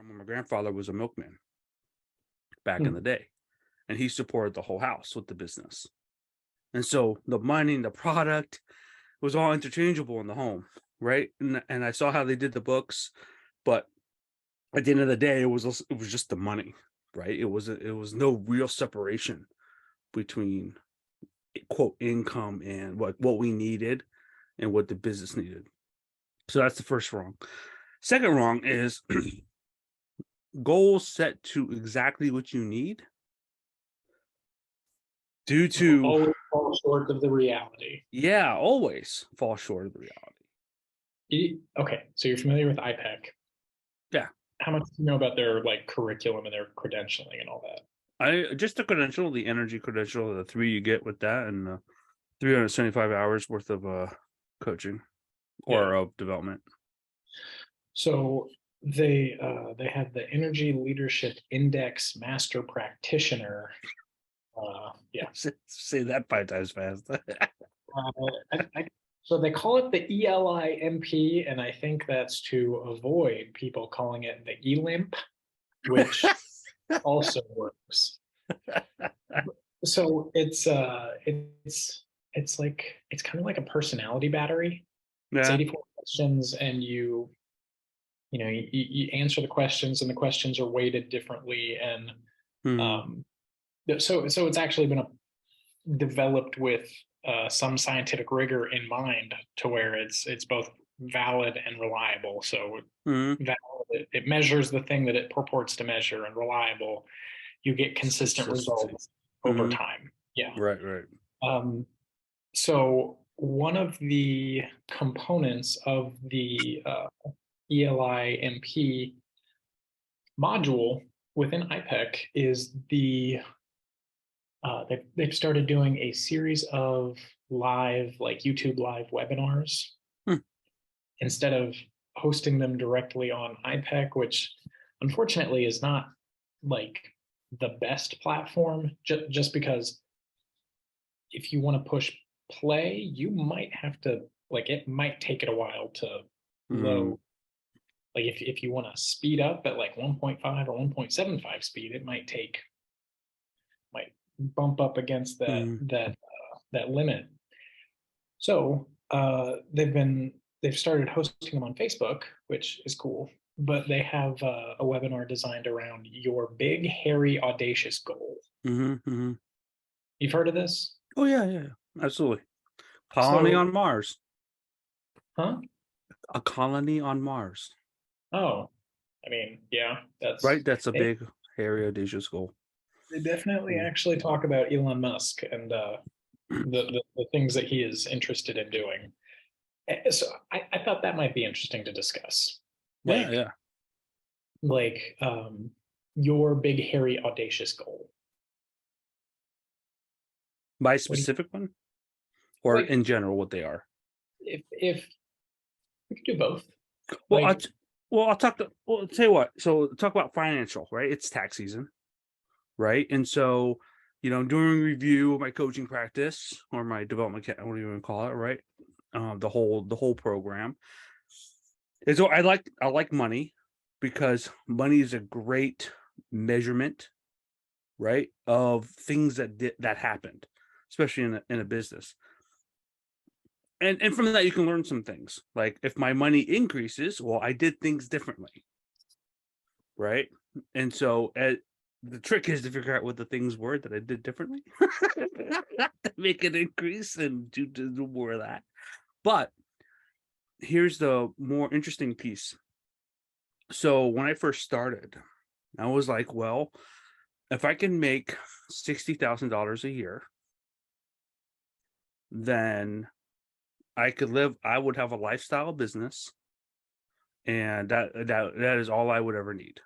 from when my grandfather was a milkman back in Hmm. the day, and he supported the whole house with the business. And so the money and the product was all interchangeable in the home, right? And I saw how they did the books, but at the end of the day, it was just the money, right? It was no real separation between quote income and what we needed and what the business needed. So that's the first wrong. Second wrong is goals set to exactly what you need due Will to, always fall short of the reality. yeah, always fall short of the reality. Okay, so you're familiar with IPEC. Yeah. How much do you know about their like curriculum and their credentialing and all that? I just the credential, the energy credential, the three you get with that, and 375 hours worth of coaching Yeah. or of development. So they have the Energy Leadership Index Master Practitioner. Yeah. Say that 5 times fast. So they call it the ELIMP, and I think that's to avoid people calling it the ELIMP, which also works. So it's like it's kind of like a personality battery. It's Yeah. 84 questions, and you answer the questions, and the questions are weighted differently, and Hmm. um, so it's actually been developed with some scientific rigor in mind, to where it's both valid and reliable. So Hmm. valid, it measures the thing that it purports to measure, and reliable, you get It's consistent consistency. results over Hmm. time. Yeah. Right. Right. Um, so one of the components of the ELIMP module within IPEC is they've started doing a series of live, like YouTube live webinars, Hmm. instead of hosting them directly on IPEC, which unfortunately is not like the best platform, just because if you want to push play, you might have to, like, it might take it a while to Hmm. load. Like if you want to speed up at like 1.5 or 1.75 speed, it might bump up against Hmm. that limit. So they've started hosting them on Facebook, which is cool. But they have a webinar designed around your big, hairy, audacious goal. Hmm. Hmm. You've heard of this? Oh yeah. Yeah. Absolutely. Colony So, on Mars. huh? A colony on Mars. Oh, I mean, yeah, Right. That's a they, big, hairy, audacious goal. they definitely Hmm. actually talk about Elon Musk and the things that he is interested in doing. So I thought that might be interesting to discuss. Yeah. Like Yeah. like your big, hairy, audacious goal. By What do you specific one or like? in general what they are. If we could do both, Well, like, I'll tell you what. So talk about financial, right? It's tax season, right? And so, doing review of my coaching practice or my development, what do you want to call it, right? The whole program. And so I like money because money is a great measurement, right, of things that happened, especially in a business. And from that you can learn some things. Like if my money increases, well, I did things differently, right? And so the trick is to figure out what the things were that I did differently to make it increase and do more of that. But here's the more interesting piece. So when I first started, I was like, well, if I can make $60,000 a year, then I would have a lifestyle business, and that is all I would ever need.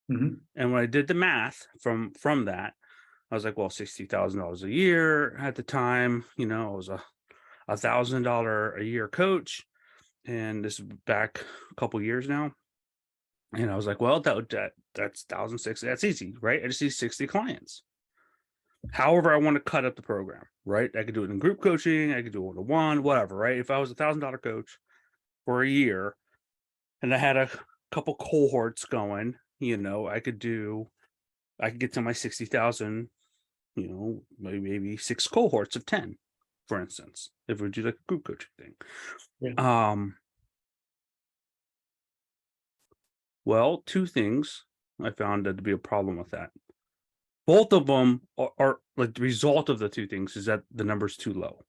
mhm. And when I did the math from that, I was like, well, $60,000 a year at the time, I was $1,000 a year coach, and this is back a couple years now. And I was like, well, that's 1,060. That's easy, right? I just need 60 clients. However, I want to cut up the program, right? I could do it in group coaching, I could do it one-on-one, whatever, right? If I was $1,000 coach for a year, and I had couple cohorts going, I could get to my 60,000, maybe 6 cohorts of 10, for instance, if we do like a group coaching thing. Yeah. Well, 2 things I found that to be a problem with that. Both of them are like the result of the 2 things is that the number's too low.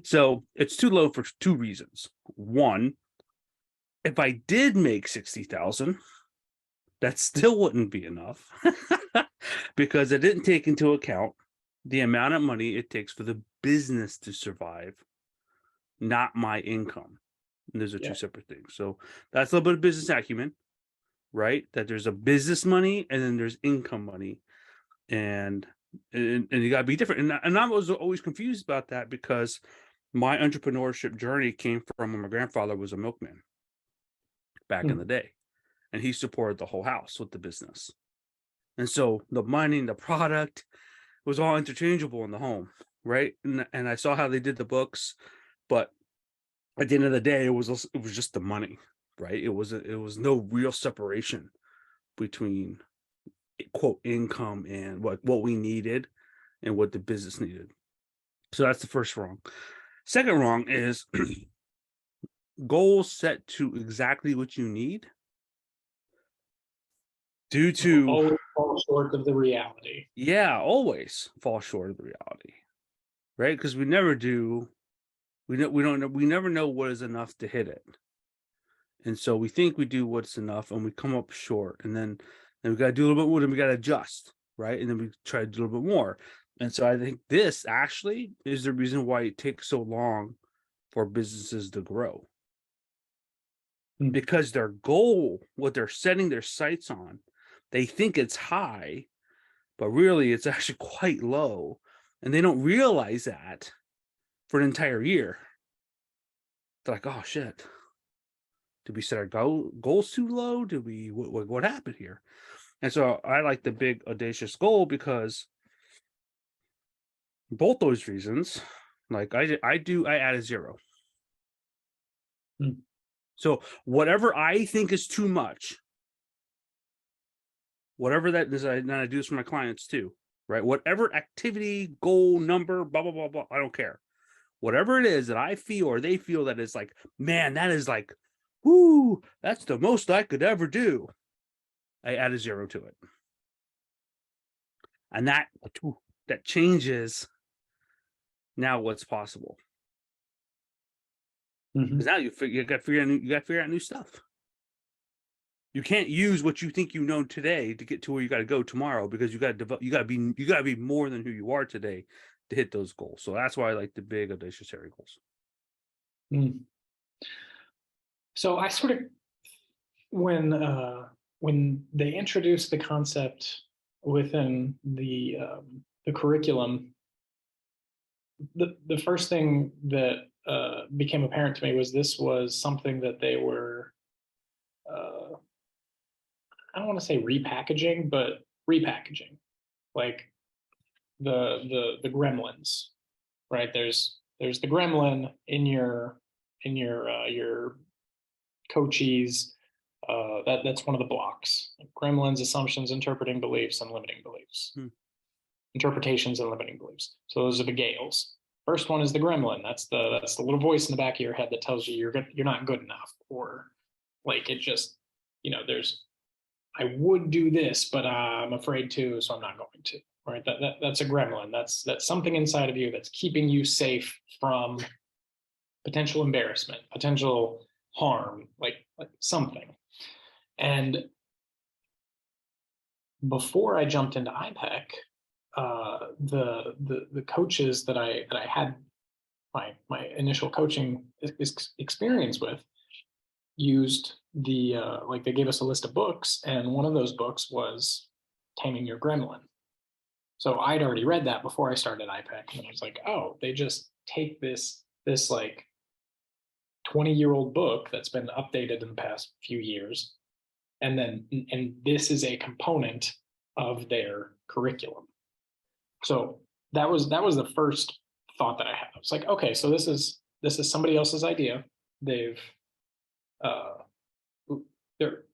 So it's too low for 2 reasons. One, if I did make 60,000, that still wouldn't be enough because it didn't take into account the amount of money it takes for the business to survive, not my income. And those are 2 separate things. So that's a little bit of business acumen, right? That there's a business money and then there's income money. And you gotta be different. And I was always confused about that because my entrepreneurship journey came from when my grandfather was a milkman back in the day, and he supported the whole house with the business. And so the money and the product was all interchangeable in the home, right? And I saw how they did the books, but at the end of the day, it was just the money, right? It was no real separation between quote income and what we needed and what the business needed. So that's the first wrong. Second wrong is goals set to exactly what you need due to Always fall short of the reality. always fall short of the reality, right? Because we never do. We don't know. We never know what is enough to hit it, and so we think we do what's enough, and we come up short, and then we got to do a little bit more, and we got to adjust, right? And then we try to do a little bit more. And so I think this actually is the reason why it takes so long for businesses to grow. Because their goal, what they're setting their sights on, they think it's high, but really it's actually quite low. And they don't realize that for an entire year. They're like, oh shit. Did we set our goals too low? Did we, what happened here? And so I like the big audacious goal because both those reasons, like I add a 0. So whatever I think is too much, whatever that is, and I do this for my clients too, right? Whatever activity, goal, number, blah, blah, blah, blah, I don't care. Whatever it is that I feel or they feel that is like, man, that is like, whoo, that's the most I could ever do. I add a 0 to it. And that changes now what's possible. Because now you got to figure out new stuff. You can't use what you think you know today to get to where you got to go tomorrow because you got to develop. You got to be more than who you are today to hit those goals. So that's why I like the big audacious hairy goals. So I sort of when they introduced the concept within the curriculum, the first thing that became apparent to me was this was something that they were I don't want to say repackaging, but repackaging, like the gremlins, right? There's the gremlin in your coaches. That's one of the blocks. Gremlins, assumptions, interpreting beliefs, and limiting beliefs. Interpretations and limiting beliefs. So those are the Gales. First one is the gremlin. That's the little voice in the back of your head that tells you you're not good enough, or like it just, there's, I would do this, but I'm afraid to, so I'm not going to. Right? That's a gremlin. That's something inside of you that's keeping you safe from potential embarrassment, potential harm, like something. And before I jumped into IPEC, the coaches that I had my initial coaching experience with used the like they gave us a list of books, and one of those books was Taming Your Gremlin. So I'd already read that before I started IPEC, and I was like, oh, they just take this like 20-year-old book that's been updated in the past few years, and this is a component of their curriculum. So that was the first thought that I had. I was like, okay, so this is somebody else's idea. They've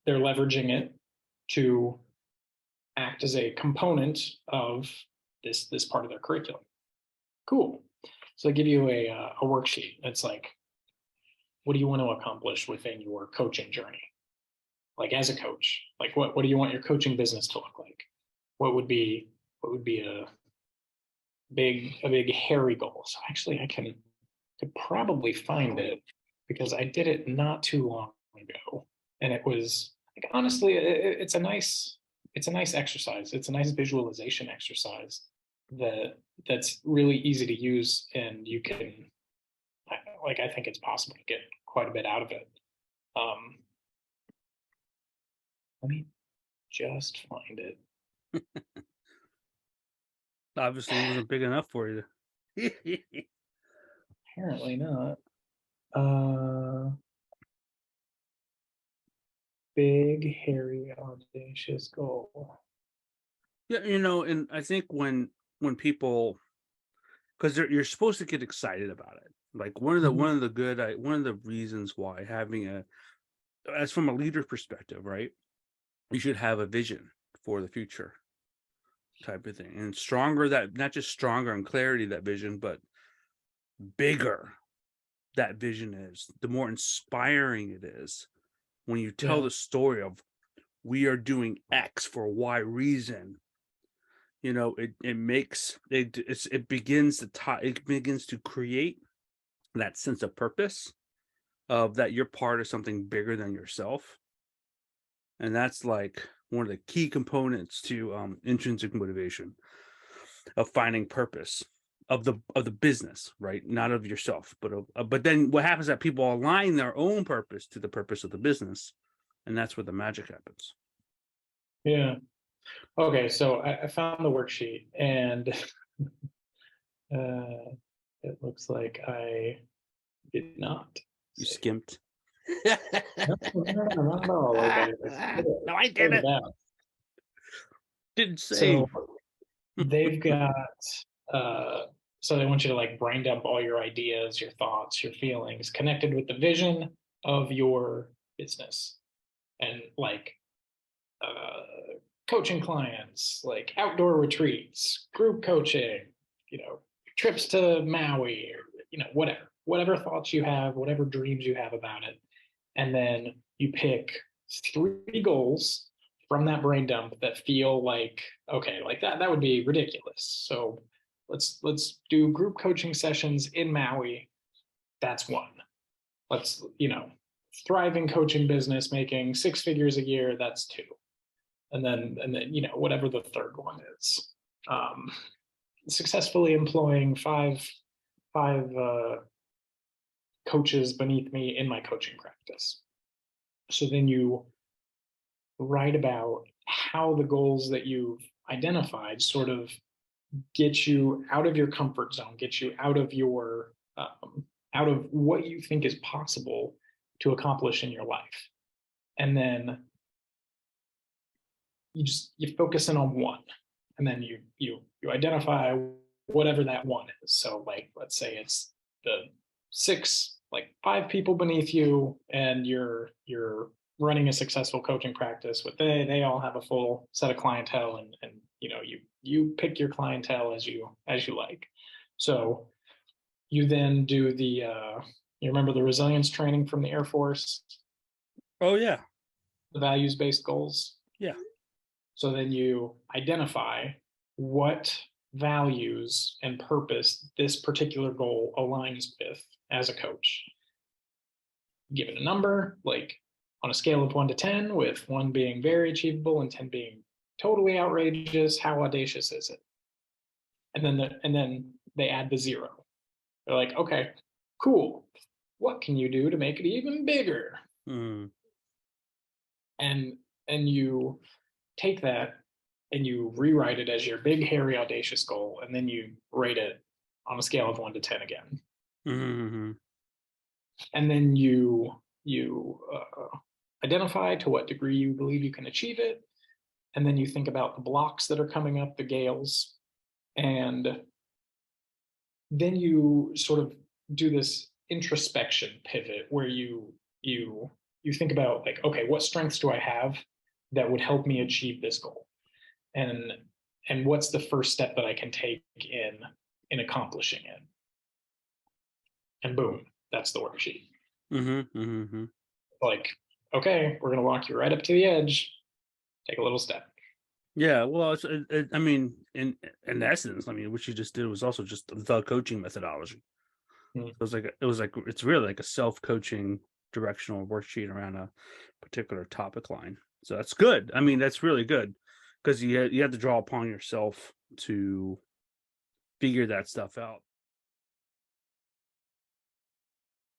they're leveraging it to act as a component of this part of their curriculum. Cool. So they give you a worksheet. It's like, what do you want to accomplish within your coaching journey? Like as a coach, like what do you want your coaching business to look like? What would be a big hairy goal? So actually, I could probably find it because I did it not too long ago, and it was like honestly, it's a nice exercise. It's a nice visualization exercise that's really easy to use, and you can like I think it's possible to get quite a bit out of it. Um, Let me just find it. Obviously, it wasn't big enough for you. Apparently not. Big, hairy, audacious goal. Yeah, and I think when people, because you're supposed to get excited about it. Like one of the one of the reasons why having as from a leader perspective, right? You should have a vision for the future type of thing, and stronger, that not just stronger in clarity, that vision, but bigger that vision is, the more inspiring it is when you tell Yeah. the story of we are doing X for Y reason. It makes it begins it begins to create that sense of purpose, of that you're part of something bigger than yourself. And that's like one of the key components to intrinsic motivation, of finding purpose of the business, right? Not of yourself, but then what happens is that people align their own purpose to the purpose of the business, and that's where the magic happens. Yeah. Okay, so I found the worksheet, and it looks like I did not You save. skimped. No, not at all. Like I No, I filled did it it. out. Didn't So save. they've got uh, so they want you to like brain dump all your ideas, your thoughts, your feelings, connected with the vision of your business, and like uh, coaching clients, like outdoor retreats, group coaching, trips to Maui, or whatever thoughts you have, whatever dreams you have about it, and then you pick 3 goals from that brain dump that feel like okay, like that would be ridiculous. So let's do group coaching sessions in Maui. That's one. Let's thriving coaching business making 6 figures a year. That's two. And then whatever the third one is. Um, Successfully employing five coaches beneath me in my coaching practice. So then you write about how the goals that you've identified sort of get you out of your comfort zone, get you out of your out of what you think is possible to accomplish in your life, and then you focus in on one, and then you identify whatever that one is. So like let's say it's the 5 people beneath you, and you're running a successful coaching practice with they all have a full set of clientele, and you pick your clientele as you like. So you then do the you remember the resilience training from the Air Force, Oh yeah, the values based goals. yeah. So then you identify what values and purpose this particular goal aligns with as a coach. Give it a number, like on a scale of 1 to 10, with 1 being very achievable and 10 being totally outrageous. How audacious is it? And then they add the 0. They're like, okay, cool. What can you do to make it even bigger? Mm. And you take that and you rewrite it as your big, hairy, audacious goal, and then you rate it on a scale of 1 to 10 again. Mm-hmm. And then you identify to what degree you believe you can achieve it, and then you think about the blocks that are coming up, the gales, and then you sort of do this introspection pivot where you you think about like, okay, what strengths do I have that would help me achieve this goal? And what's the first step that I can take in accomplishing it? And boom, that's the worksheet. Like, okay, we're gonna walk you right up to the edge. Take a little step. Yeah, well, I mean, in essence, I mean, what you just did was also just the coaching methodology. Mm. It's really like a self-coaching directional worksheet around a particular topic line. So that's good. I mean, that's really good because you have to draw upon yourself to figure that stuff out.